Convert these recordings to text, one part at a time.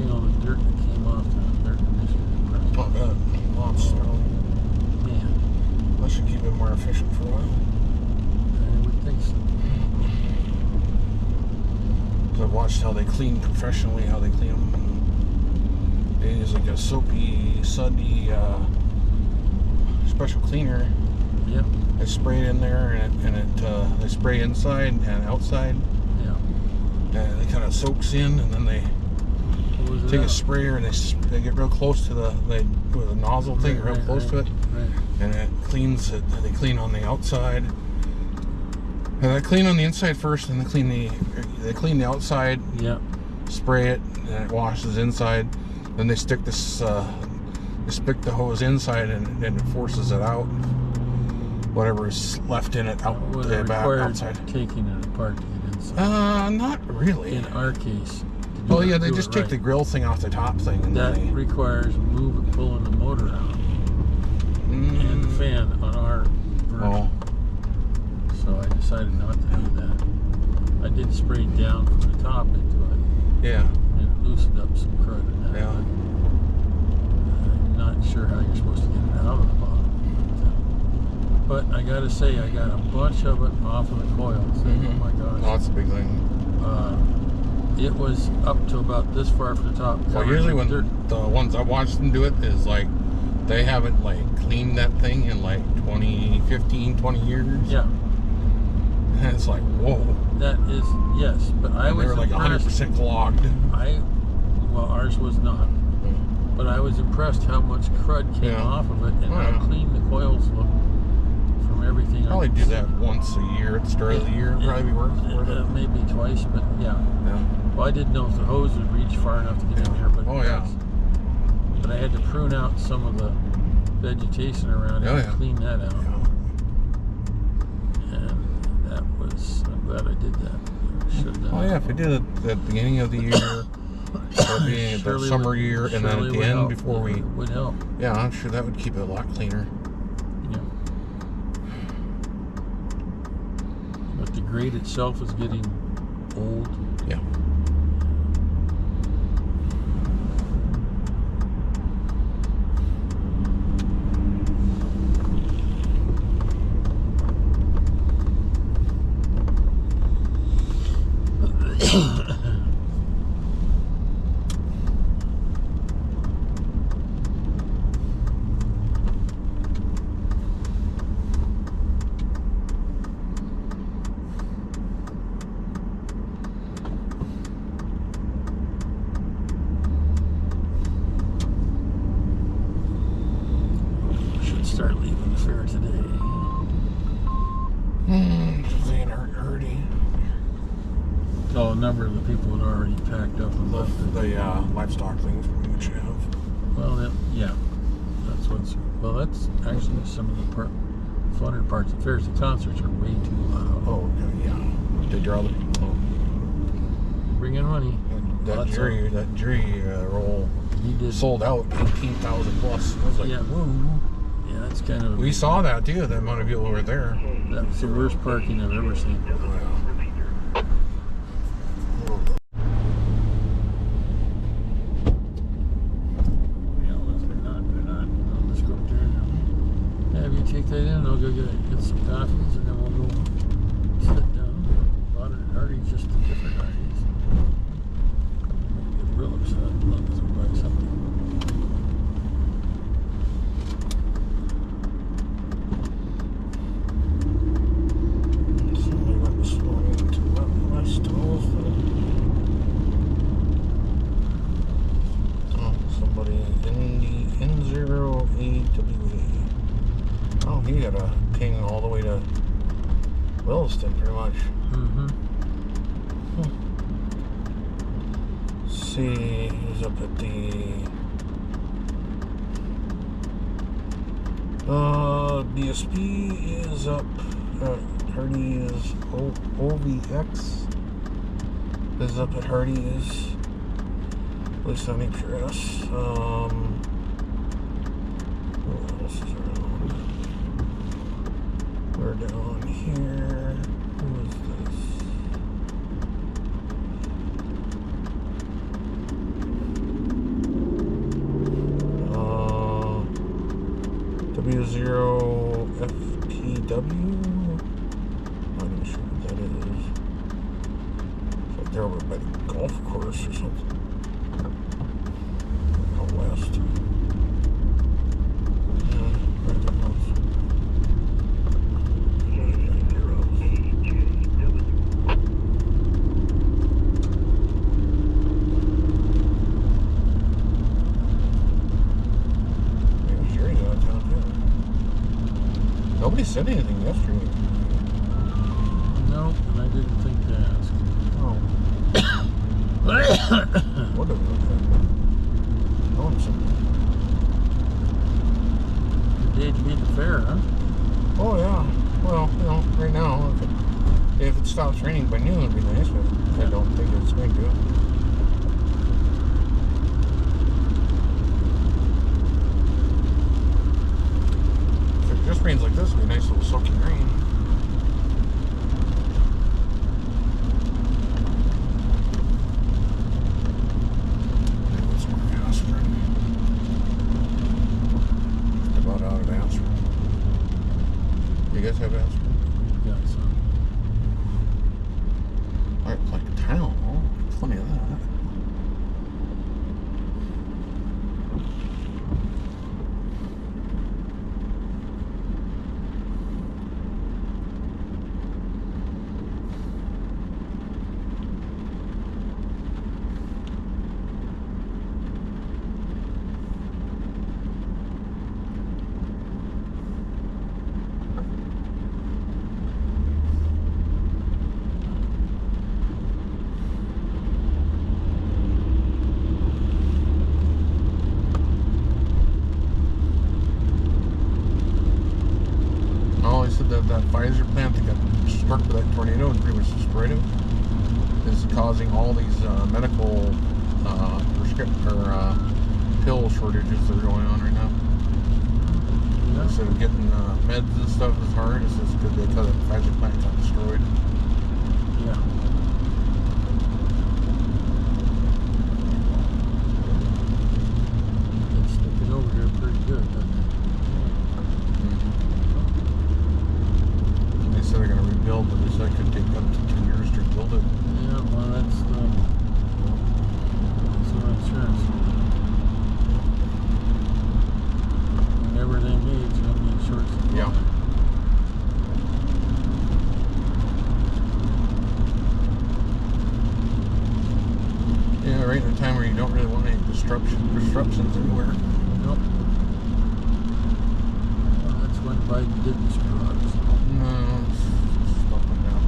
seeing all the dirt that came off the air conditioner. Oh, God. Lots. Man. That should keep it more efficient for a while. I would think so. So I've watched how they clean professionally, how they clean them. And they use like a soapy, sudsy special cleaner. Yep. They spray it in there, and they spray inside and outside. Yeah. And it kind of soaks in, and then they take a sprayer and they get real close to with a nozzle thing, real close to it, and it cleans it. They clean on the outside, and they clean on the inside first, and they clean the outside. Yeah. Spray it, and it washes inside. Then they stick this, they stick the hose inside, and then it forces it out. Whatever is left in it out the back outside. Taking it apart to get inside. Not really. In our case. Well, yeah, they just take the grill thing off the top thing, and that requires pulling the motor out and the fan on our version. Oh. So I decided not to do that. I did spray down from the top into it. Yeah. And it loosened up some crud in that. Yeah. I'm not sure how you're supposed to get it out of the bottom. But I gotta say, I got a bunch of it off of the coils. Oh my gosh. Oh, that's a big thing. It was up to about this far from the top. Well, usually when the ones I watched them do it is like they haven't like cleaned that thing in like 15, 20 years. Yeah. And it's like, whoa. That is, yes, but I was they were like 100% clogged. Well, ours was not. But I was impressed how much crud came off of it and how clean the coils look from everything. Probably do that once a year at the start of the year. Probably be worth it. Maybe twice, but yeah. Well, I didn't know if the hose would reach far enough to get in there, but But I had to prune out some of the vegetation around it and clean that out. And that was, I'm glad I did that. Should have done Oh yeah, if we did it at the beginning of the year, or beginning of the summer year, and then at the end before we... It would help. Yeah, I'm sure that would keep it a lot cleaner. Yeah. But the grate itself is getting old. Yeah. Start leaving the fair today. Saying hurdy. Oh, a number of the people had already packed up and left it. The livestock things we would have. Well, yeah, that's what's. Well, that's actually some of the funner parts of fairs. The concerts are way too loud. Oh, yeah. They draw the people. Bring in money. That jury roll sold out 18,000 plus. I was like, whoa. Yeah, that's kind of... We saw that too, the amount of people were there. That was the worst parking I've ever seen. I'll just go up there and have you take that in. I'll go get some coffees and then we'll go sit down. A lot of Hardee's, just different Hardee's. Get real upset as long as we buy something. He got a ping all the way to Williston, pretty much. Let's see, he's up at the DSP is up. Hardy is OVX is up at Hardy's. At least on HRS. What else is around? We're down here. Who is this? not even sure what that is. It's like they're over by the golf course or something. Out west. Yeah, right there goes. Nobody said anything yesterday. No, and I didn't think to ask. Oh. Whatever. No one said Good day to be at the fair, huh? Oh, yeah. Well, you know, right now, if it stops raining by noon, it'd be nice, but I don't think it's going to. Just rains like this would be a nice little soaking rain. What's more aspirin? Just about out of aspirin. You guys have aspirin? Yeah, some. Alright, like Tylenol. Plenty of that. That Pfizer plant that got struck with that tornado and pretty much destroyed it is causing all these medical pill shortages that are going on right now. Yeah. Instead of getting meds and stuff is hard, it's just because that Pfizer plant got destroyed. Yeah. It's sneaking over here pretty good, doesn't it? So they're going to rebuild, but they said it could take up to 10 years to rebuild it. Yeah, well, that's no insurance. And everything needs, you know, in short supply. Yeah. Yeah, right in a time where you don't really want any disruptions anywhere. Nope. Well, that's when Biden didn't screw up. No, it's just up and down.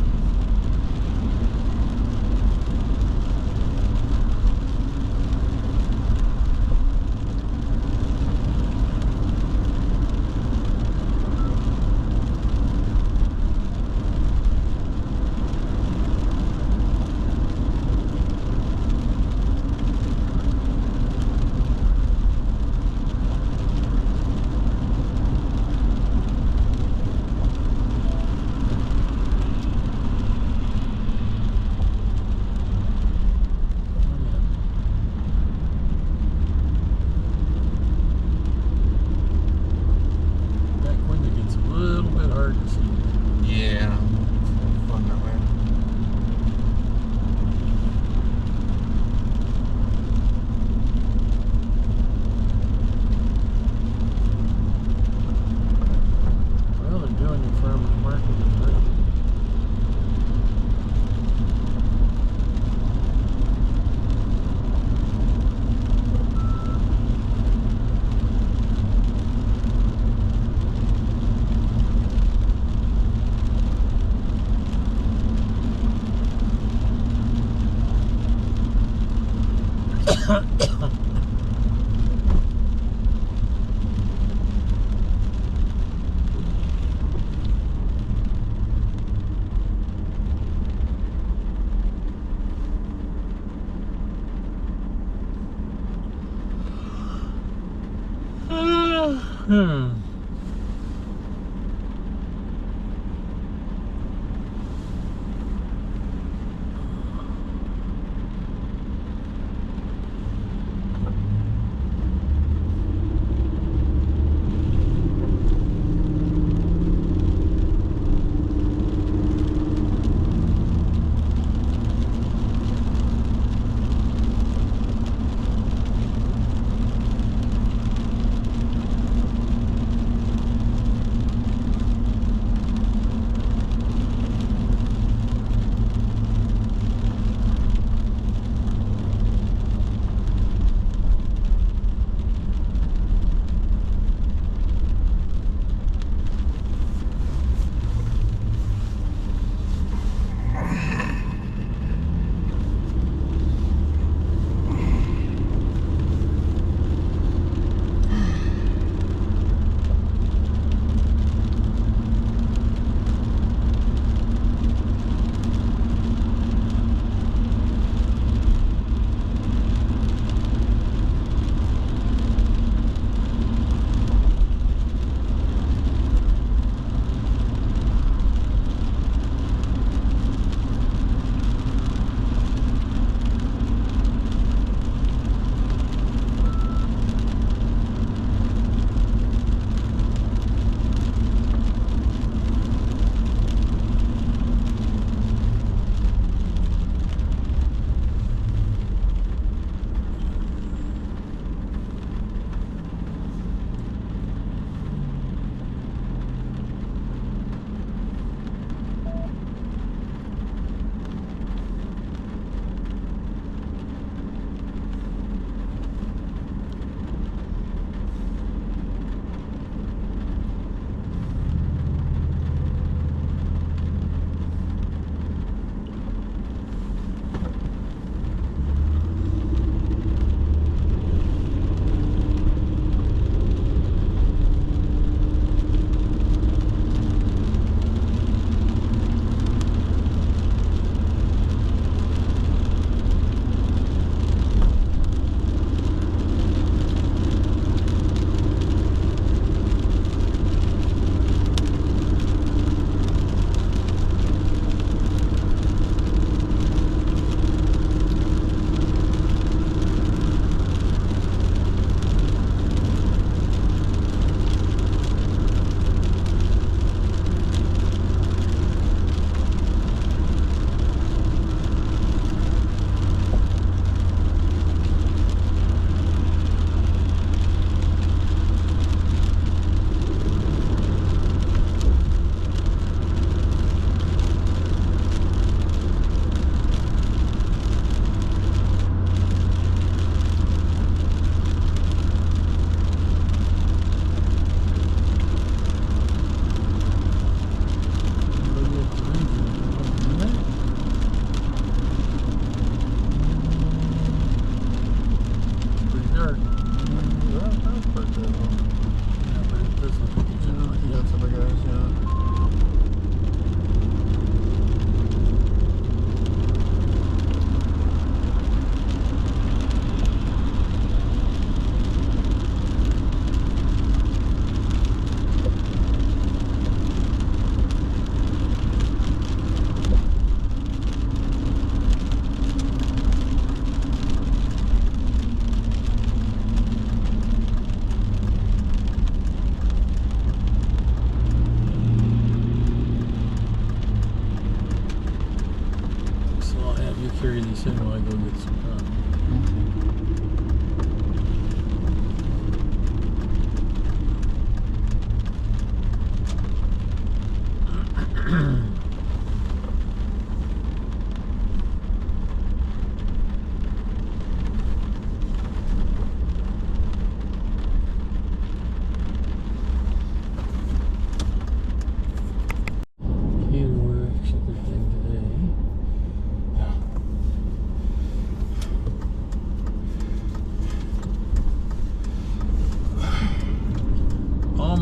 But yeah, but it does look like it's in like yeah, it's other guys, yeah. Carry these in while I go get some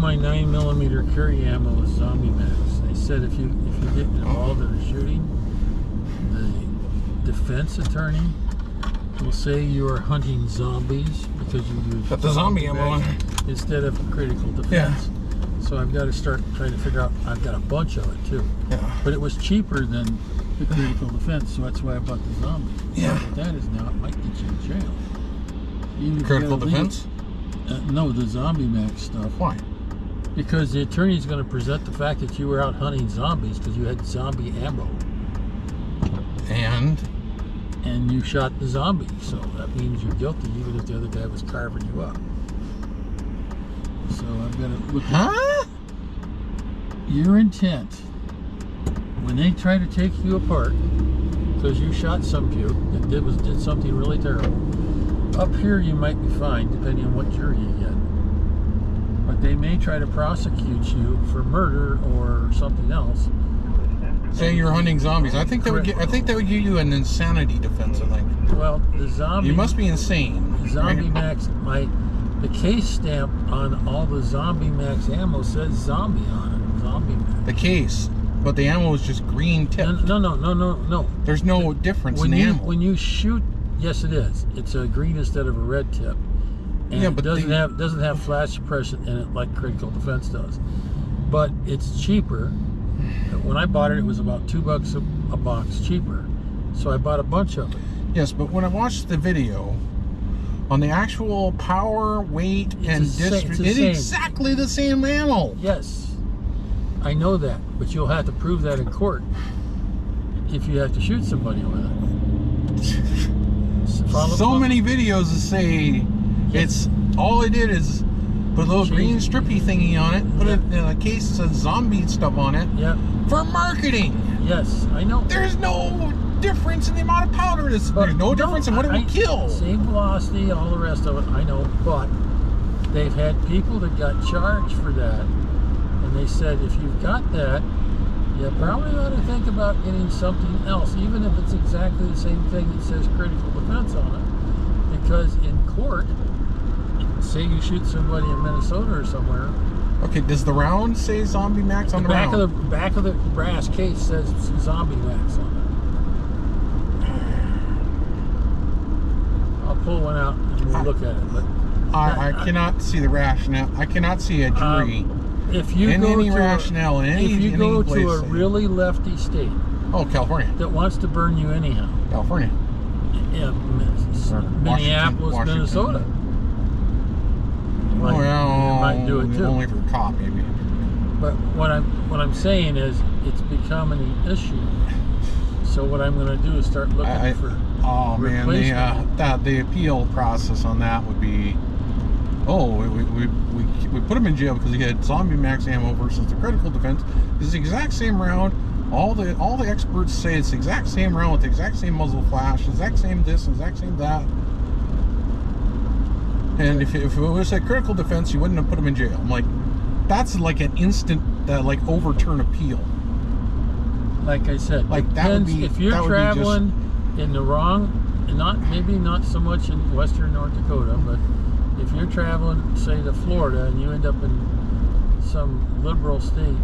my 9mm carry ammo is zombie mags. They said if you get involved in a shooting, the defense attorney will say you are hunting zombies because you use the zombie ammo instead of critical defense. Yeah. So I've got to start trying to figure out. I've got a bunch of it too. Yeah. But it was cheaper than the critical defense, so that's why I bought the zombie. Yeah. But that is now, it might get you in jail. Even critical defense? No, the zombie mag stuff. Why? Because the attorney is going to present the fact that you were out hunting zombies because you had zombie ammo. And you shot the zombie. So that means you're guilty even if the other guy was carving you up. So I've got to look at your intent. When they try to take you apart because you shot some puke that did something really terrible, up here you might be fine depending on what jury you get. But they may try to prosecute you for murder or something else. Say you're hunting zombies. I think that would give you an insanity defense. I think. Well, the zombie. You must be insane. Zombie Max. The case stamp on all the Zombie Max ammo says zombie on it. Zombie Max. The case, but the ammo is just green tipped. No. There's no difference in the ammo. When you shoot, yes, it is. It's a green instead of a red tip. And yeah, but it doesn't have flash suppression in it like critical defense does. But it's cheaper. When I bought it, it was about $2 a box cheaper. So I bought a bunch of it. Yes, but when I watched the video, on the actual power, weight, and distance, it's exactly the same ammo. Yes, I know that, but you'll have to prove that in court if you have to shoot somebody with it. So many videos that say it's all it did is put a little green strippy thingy on it, put it in a case that says zombie stuff on it. Yeah. For marketing. Yes, I know. There's no difference in the amount of powder. There's no difference in what it would kill. Same velocity, all the rest of it, I know, but they've had people that got charged for that, and they said if you've got that, you probably ought to think about getting something else, even if it's exactly the same thing that says critical defense on it, because in court, say you shoot somebody in Minnesota or somewhere. Okay, does the round say Zombie Max on the round? The back of the brass case says Zombie Max on it. I'll pull one out and we'll look at it. But I cannot see the rationale. I cannot see a jury if you in go any to rationale in any if you go any place to a really lefty state. Oh, California. That wants to burn you anyhow. California. Yeah, Minneapolis, Washington. Minnesota. Well, you might do it too. Only for a cop, maybe. But what I'm saying is, it's becoming an issue. So what I'm going to do is start looking for. Oh man, the appeal process on that would be. Oh, we put him in jail because he had Zombie Max ammo versus the critical defense. It's the exact same round. All the experts say it's the exact same round with the exact same muzzle flash, exact same this, exact same that. And if it was a critical defense, you wouldn't have put him in jail. I'm like, that's like an instant overturn appeal. Like I said, like that would be if you're traveling in the wrong, and maybe not so much in western North Dakota, but if you're you're traveling, say, to Florida, and you end up in some liberal state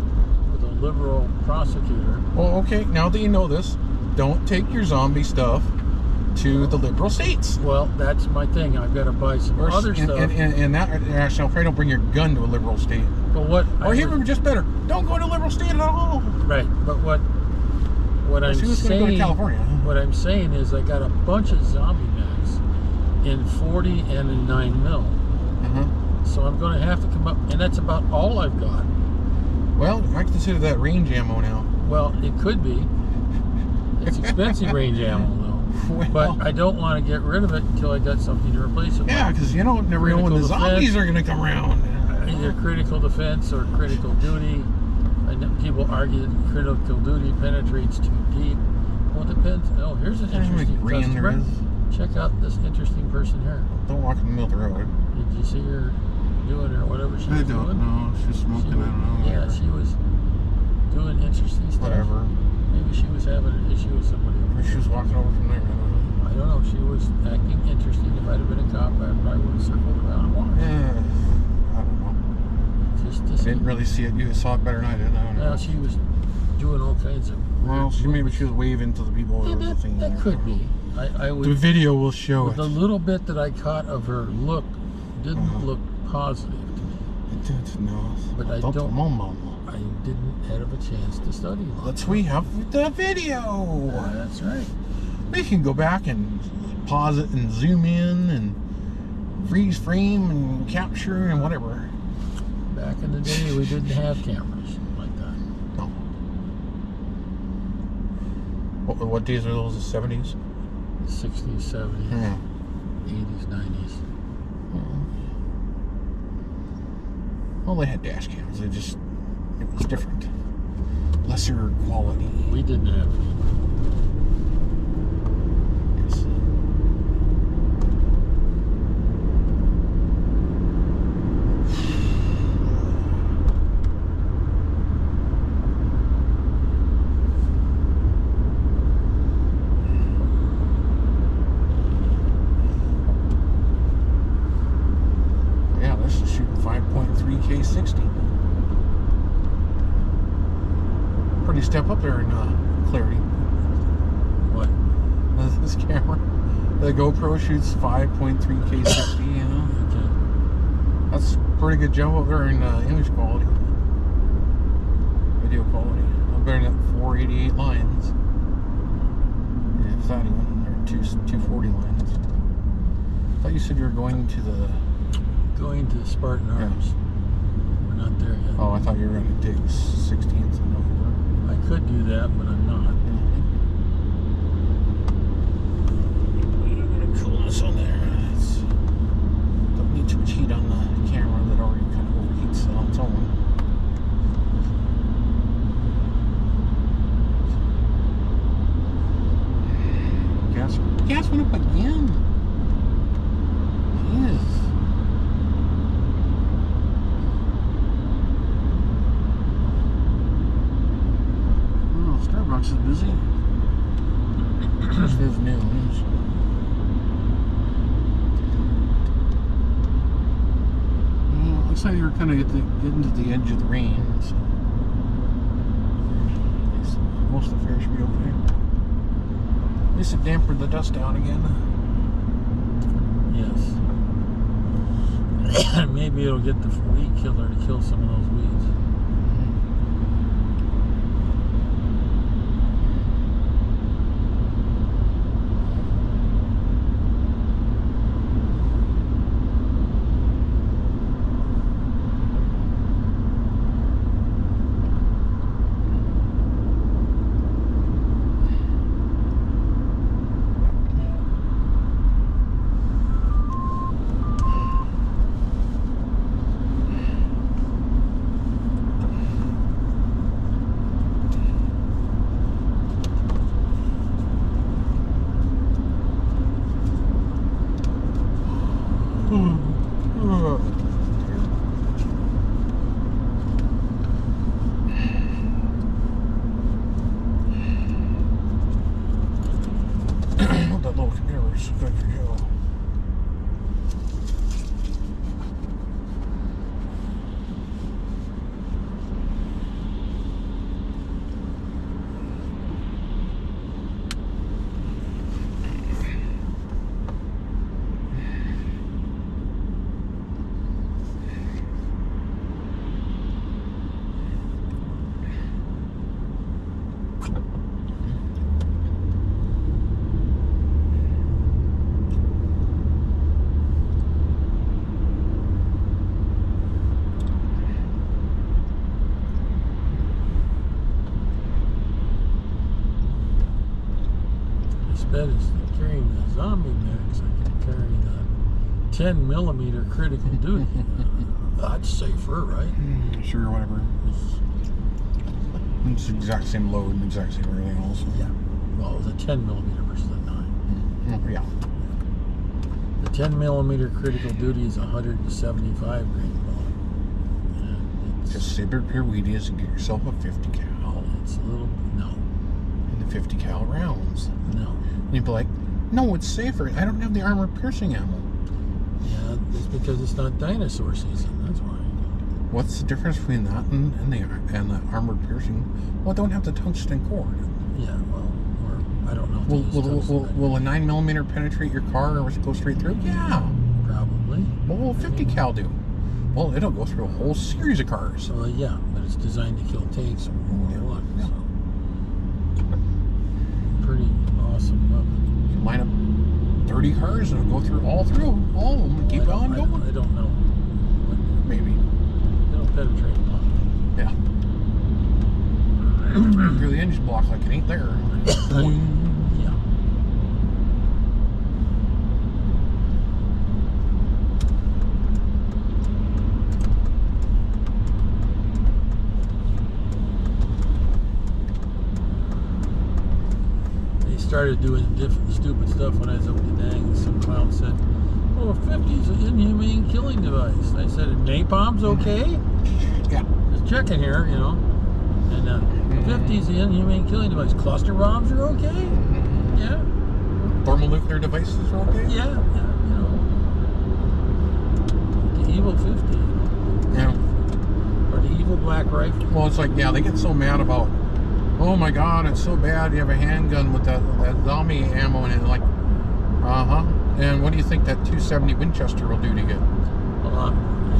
with a liberal prosecutor. Well, okay, now that you know this, don't take your zombie stuff to the liberal states. Well, that's my thing. I've got to buy some other stuff. And that, actually, I'll probably don't bring your gun to a liberal state. But what? Or even just better, don't go to a liberal state at all. Right. But what I'm saying, go to California. What I'm saying is, I got a bunch of zombie mags in 40 and in 9mm. So I'm going to have to come up, and that's about all I've got. Well, I consider that range ammo now. Well, it could be. It's expensive range ammo, though. Well, but I don't want to get rid of it until I got something to replace it with. Yeah, because you don't never know when the zombies are going to come around. Either critical defense or critical duty. And people argue that critical duty penetrates too deep. Well, it depends. Oh, here's an interesting customer. Check out this interesting person here. Don't walk in the middle of the road. Did you see her doing or whatever she was doing? I don't know. She's smoking. I don't know. Yeah, she was doing interesting stuff. Whatever. Maybe she was having an issue with somebody. Or she was walking over from there. I don't know. She was acting interesting. If I'd have been a cop, I probably would have circled around and watched. Yeah. I don't know. I didn't really see it. You saw it better than I did. I don't know. Well, she was doing all kinds of. Well, maybe she was waving to the people. Yeah, that could be. I would, the video will show it. The little bit that I caught of her look didn't look positive to me. It did, no. But I didn't have a chance to study. We have the video. That's right. We can go back and pause it and zoom in and freeze frame and capture and whatever. Back in the day, we didn't have cameras like that. No. What days are those? The 70s? 60s, 70s, 80s, 90s. Well, they had dash cams. It was different. Lesser quality. We didn't have it. Yes. Pretty step up there in clarity. What? This camera. The GoPro shoots 5.3K 60, you know. Okay. That's pretty good jump up there in image quality. Video quality. I'm better than 488 lines. Yeah, if that even. Or 240 lines. I thought you said you were going to the... Going to Spartan Arms. We're not there yet. Oh, I thought you were going to take 16th of November. I could do that, but I'm not. A little coolness on there. Don't need too much heat on the camera that already kind of overheats on its own. Gas went up again. Yes. Starbucks is busy. Just is news. Well, looks like you're kind of getting to the edge of the rain, so most of the fair should be okay. At least it dampened the dust down again. Yes. Maybe it'll get the weed killer to kill some of those weeds. instead of carrying the zombie mix, I could carry the 10mm critical duty. That's safer, right? Sure, whatever. It's the exact same load and exact same everything else. Yeah. Well, it was a 10mm versus a 9. Yeah. The 10mm critical duty is 175 grain bullet. And Just save up your Wheaties and get yourself a 50 cal. it's a little, no. And the 50 cal rounds. No. And you'd be like, no, it's safer. I don't have the armor piercing ammo. Yeah, it's because it's not dinosaur season. That's why. What's the difference between that and the armor piercing? Well, don't have the tungsten cord. Yeah, well, or I don't know. If Will a 9mm penetrate your car or go straight through? Yeah. Probably. What will 50 cal do? Well, it'll go through a whole series of cars. Well, yeah, but it's designed to kill tanks in World War I. Yeah. So. Pretty awesome weapon. You can line up 30 cars and it'll go through all of them and keep on going. I don't know. Maybe. It'll penetrate a lot. Yeah. Through the engine block like it ain't there. Yeah. They started doing different stupid stuff when I was up in Dang. Some clown said, "Oh, 50's an inhumane killing device." I said, "Napalm's okay?" Yeah. Just checking here, you know. And 50's the inhumane killing device. Cluster bombs are okay? Yeah. Thermonuclear devices are okay? Yeah, you know. The evil 50, you know. Yeah. Or the evil black rifle. Well, it's like, yeah, they get so mad about, oh my god, it's so bad you have a handgun with that zombie ammo in it. Like, uh-huh. And what do you think that 270 Winchester will do to you?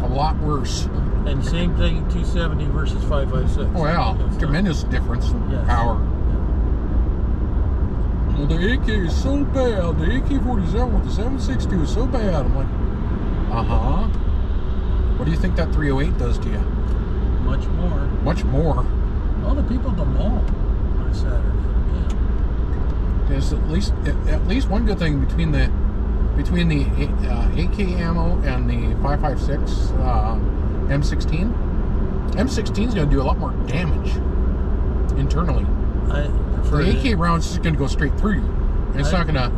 A lot worse. And same thing, 270 versus 5.56. Oh yeah, tremendous difference in power. Yeah. Well, the AK is so bad. The AK-47 with the 7.62 is so bad. I'm like, uh-huh. What do you think that 308 does to you? Much more. Much more. All the people at the mall on Saturday. Yeah. There's at least one good thing between the AK ammo and the 5.56 M16. M16 is going to do a lot more damage internally. I prefer the AK round's just going to go straight through you. It's not going to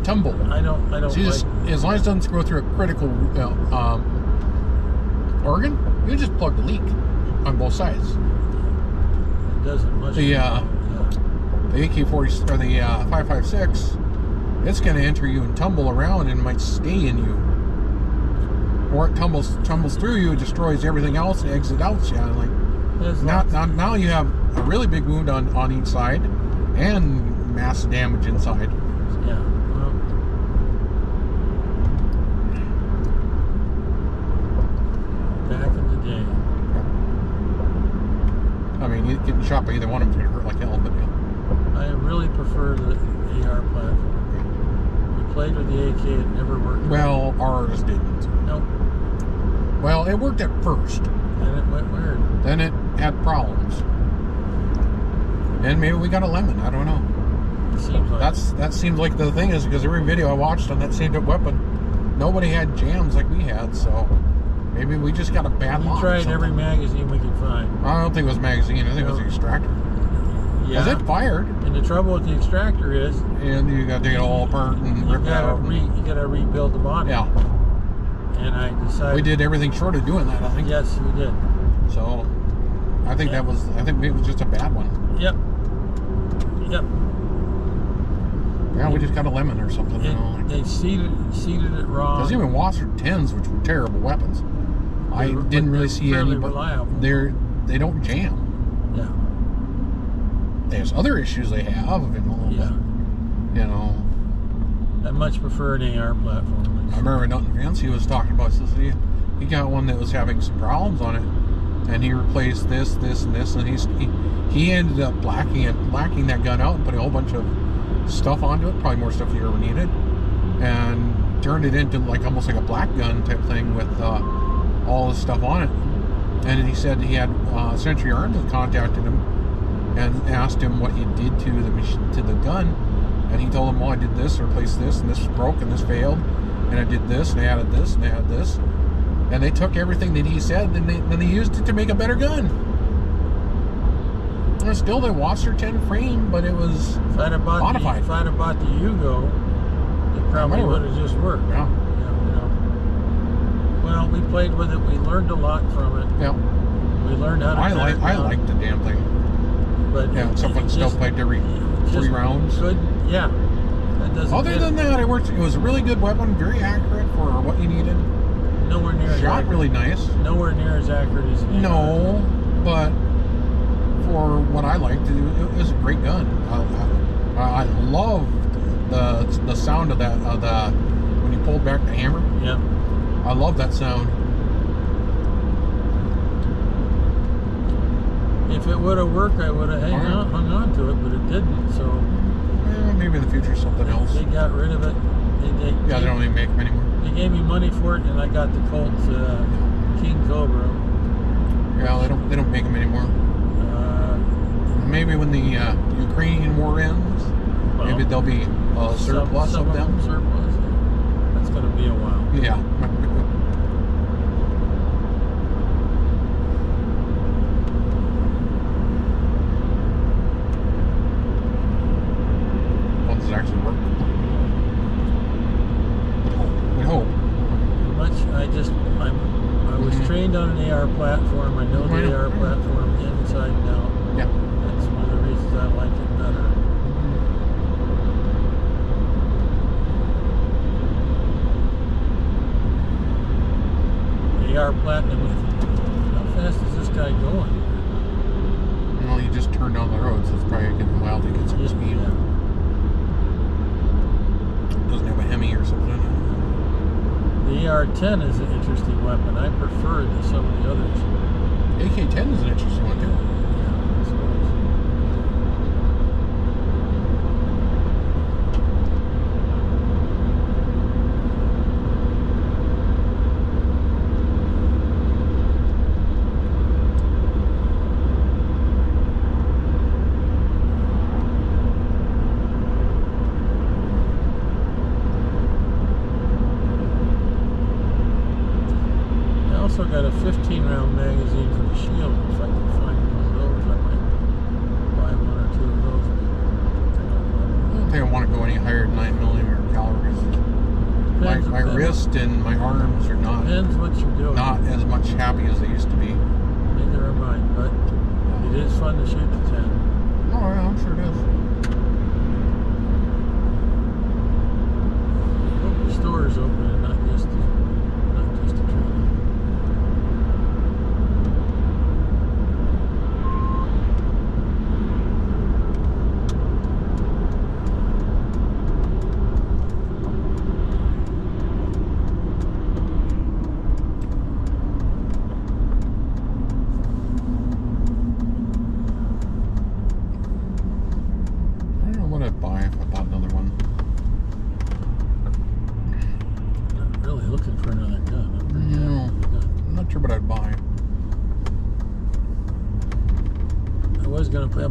tumble. I don't. So as long as it doesn't go through a critical organ, you just plug the leak on both sides. It doesn't much. The AK-40 or the 5.56, it's going to enter you and tumble around and might stay in you. Or it tumbles through you, it destroys everything else and exits out. Yeah, like now you have a really big wound on each side and massive damage inside. Yeah. Well, back in the day. I mean, getting shot by either one of them is going to hurt like hell, but yeah. I really prefer the AR platform. We played with the AK, it never worked. Well, ours didn't. Nope. Well, it worked at first. And it went weird. Then it had problems. And maybe we got a lemon, I don't know. It seems like that seems like the thing is, because every video I watched on that same weapon, nobody had jams like we had, so maybe we just got a bad lot. We tried every magazine we could find. I don't think it was magazine, I think it was the extractor. Yeah. Because it fired. And the trouble with the extractor is, and you got to take it all apart and rip it out. You got to rebuild the body. Yeah. And I decided we did everything short of doing that, I think. Yes, we did. So I think it was just a bad one. Yep. Yeah, we just got a lemon or something. They seeded it wrong. Because even Wasser 10s, which were terrible weapons, I didn't really see any. But they don't jam. Yeah. There's other issues they have, I much prefer an AR platform. I remember Nothing Fancy was talking about this. He got one that was having some problems on it, and he replaced this, and this, and he ended up blacking that gun out and putting a whole bunch of stuff onto it, probably more stuff he ever needed, and turned it into almost like a black gun type thing with all the stuff on it. And he said he had Century Arms had contacted him and asked him what he did to the gun, And he told them, well, I did this, replaced this, and this broke, and this failed, and I did this, and I added this, and I added this. And they took everything that he said, and then they used it to make a better gun. And still, they watched their 10 frame, but it was modified. If I'd have bought the Hugo, it probably would have just worked. Yeah. Well, we played with it. We learned a lot from it. Yeah. We learned how to. I liked the damn thing. But yeah, someone still played every 3 rounds. Good. Yeah. That doesn't. Other than that, it worked. It was a really good weapon, very accurate for what you needed. Nowhere near. Shot really nice. Nowhere near as accurate as. No, but for what I liked, it was a great gun. I loved the sound of that. When you pulled back the hammer. Yeah. I love that sound. If it would have worked, I would have hung on to it, but it didn't. So maybe in the future something else. They got rid of it. They don't even make them anymore. They gave me money for it, and I got the Colt King Cobra. Yeah, they don't make them anymore. Maybe when the Ukrainian war ends, maybe there'll be a surplus of them. Surplus. That's going to be a while. Yeah. Ones that actually work. Would hope. I was trained on an AR platform. I know the AR platform inside and out. Yeah. That's one of the reasons I like it better. AR Platinum. How fast is this guy going? Well, he just turned down the road, so it's probably getting a while to get some speed. Yeah. Doesn't have a Hemi or something. The AR-10 is an interesting weapon. I prefer it to some of the others. AK-10 is an interesting one too. Yeah, I suppose. I got a 15-round magazine for the shield. If I can find one of those, I might buy 1 or 2 of those. I don't think I want to go any higher than 9mm calibers. My wrist and my arms are not. Depends what you're doing. Not as much happy as they used to be. Neither am I, but it is fun to shoot the 10. Oh yeah, I'm sure it is. I hope the store is open and not just a trailer.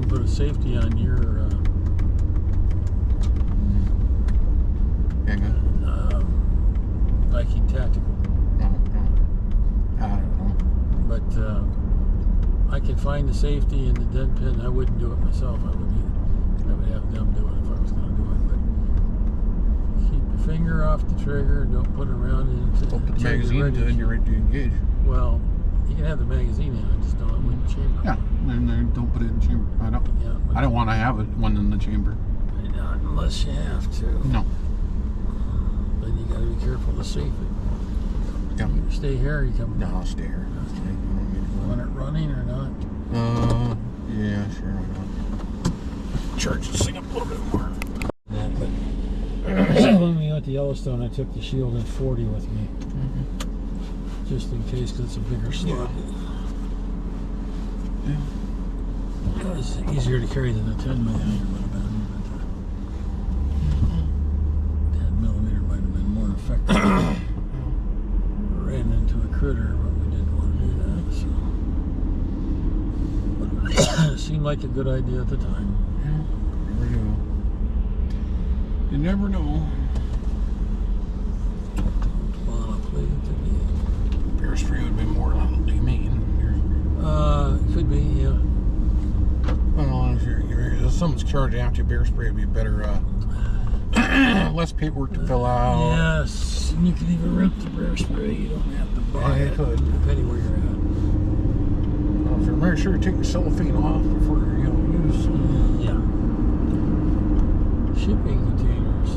Put a safety on your Viking Tactical. I don't know. But I can find the safety in the dead pin. I wouldn't do it myself. I would have them do it if I was going to do it. But keep your finger off the trigger. Don't put it around into. Don't put the magazine into and you're ready to engage. Well, you can have the magazine in. I just don't. I wouldn't chamber. Yeah, and don't put it in the chamber. I don't. Yeah, I don't want to have one in the chamber. Not unless you have to. No. Then you got to be careful to safe it. Yeah. You stay here. Or you come. No, I'll stay here. Want it running or not? Yeah, sure. Why not? Charge this thing up a little bit more. Yeah, but when we went to Yellowstone, I took the shield in 40 with me. Just in case, because it's a bigger slug. Yeah. It was easier to carry than a 10 millimeter would have been. But 10 millimeter might have been more effective. Ran into a critter, but we didn't want to do that. So. But it seemed like a good idea at the time. Yeah, there we go. You never know. Bear spray would be more humane. Could be, yeah. Well, if someone's charging after bear spray, it'd be better. Less paperwork to fill out. Yes, and you can even rent the bear spray. You don't have to buy it. Could. Depending where you're at. Well, if you're make sure you take the cellophane off before you use. Yeah. Shipping containers.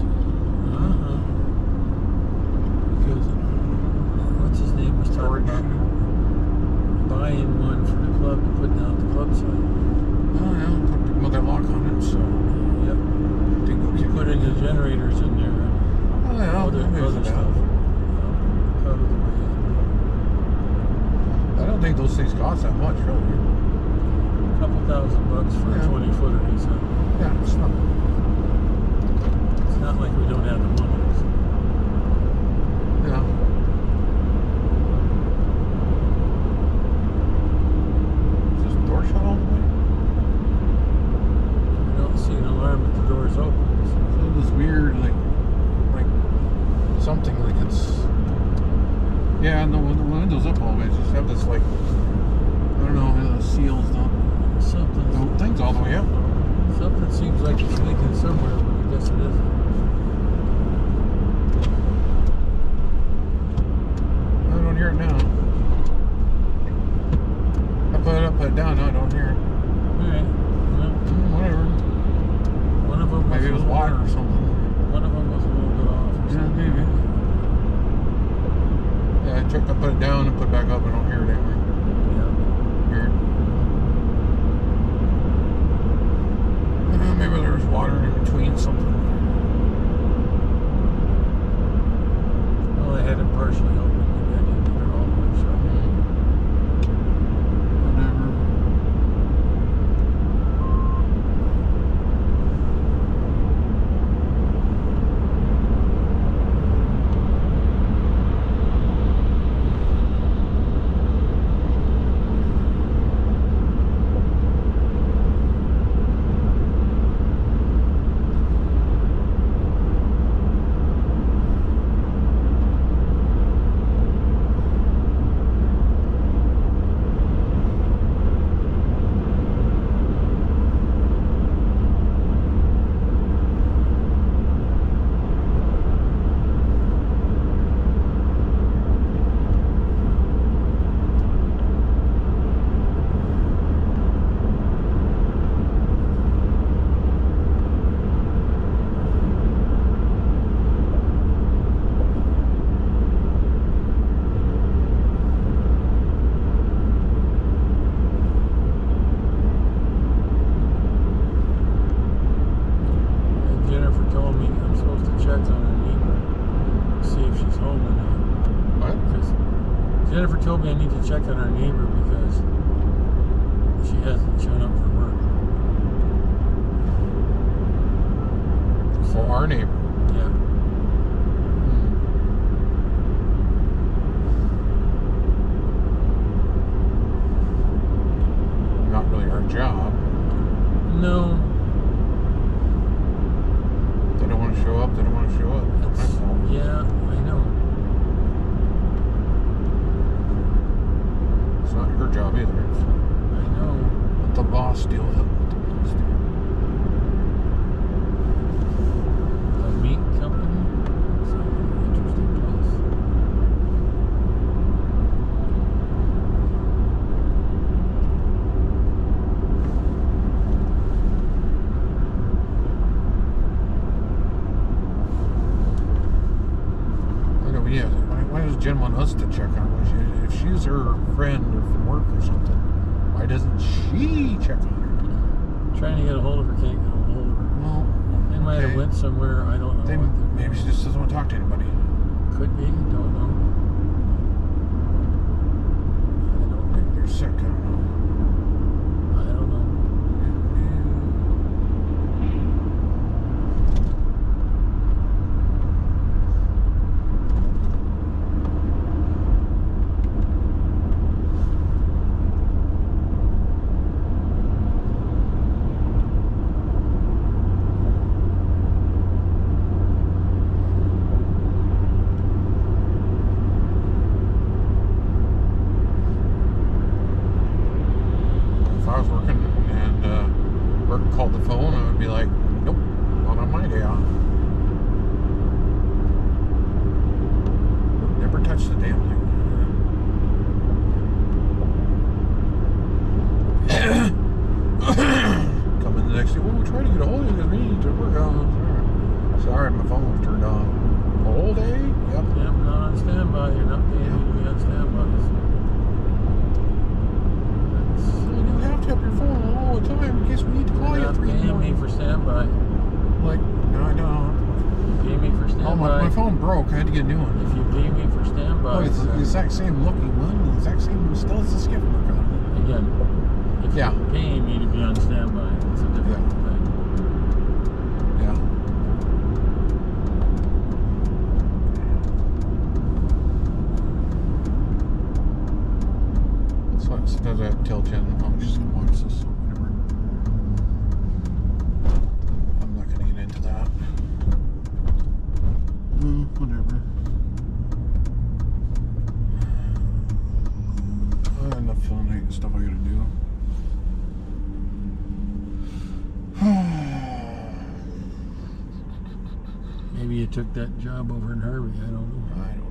Because what's his name was talking about buying one for the club to put down at the club site. Oh yeah, put mother lock on it. So. Yep. Put in the generators in there. Oh yeah, other stuff. Out of the way. I don't think those things cost that much, really. A couple $1,000 for a 20-footer, he said. Yeah, it's not. It's not like we don't have the money. So. Yeah. Is this door shut all the way? I don't see an alarm if the door's open. So this weird, like something like it's. Yeah, no, when the window's up all the way, it's just have this like, I don't know, the seals not. Something. The thing's all the way up. Something seems like it's leaking somewhere, but I guess it isn't. I don't hear it now. I put it up, put it down, now I don't hear it. Alright. Well, whatever. One of them Maybe it was water or something. One of them was a little bit off. Yeah, maybe. Yeah, I put it down and put it back up. I don't hear it anymore. Yeah. Weird. Maybe there was water in between something. Well, I had it partially open. Maybe I didn't get it all the way shut. Whatever. Jennifer told me I need to check on our neighbor because she hasn't shown up for work. So our neighbor? Yeah. Not really her job. No. They don't want to show up, they don't want to show up. Yeah, I know. It's not her job either. I know. Let the boss deal with it. A meat company? Sounds like an interesting place. Yeah, why does Jen want us to check on her? If she's her friend or from work or something, why doesn't she check on her? Trying to get a hold of her, can't get a hold of her. Well, they might have went somewhere, I don't know. Then maybe she just doesn't want to talk to anybody. Could be, don't know. Maybe they're sick, I don't know. I don't know. had to get a new one. If you pay me for standby. Oh, it's the exact same looking one. The exact same. Still has the skip mark on it. Again, if you're paying me to be on standby, it's a different thing. Yeah. So sometimes I have to tell Jen, oh, she's gonna watch this or whatever. I'm not gonna get into that. Whatever. Enough fun stuff I gotta do. Maybe you took that job over in Harvey. I don't know. I don't know.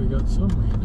Got some rain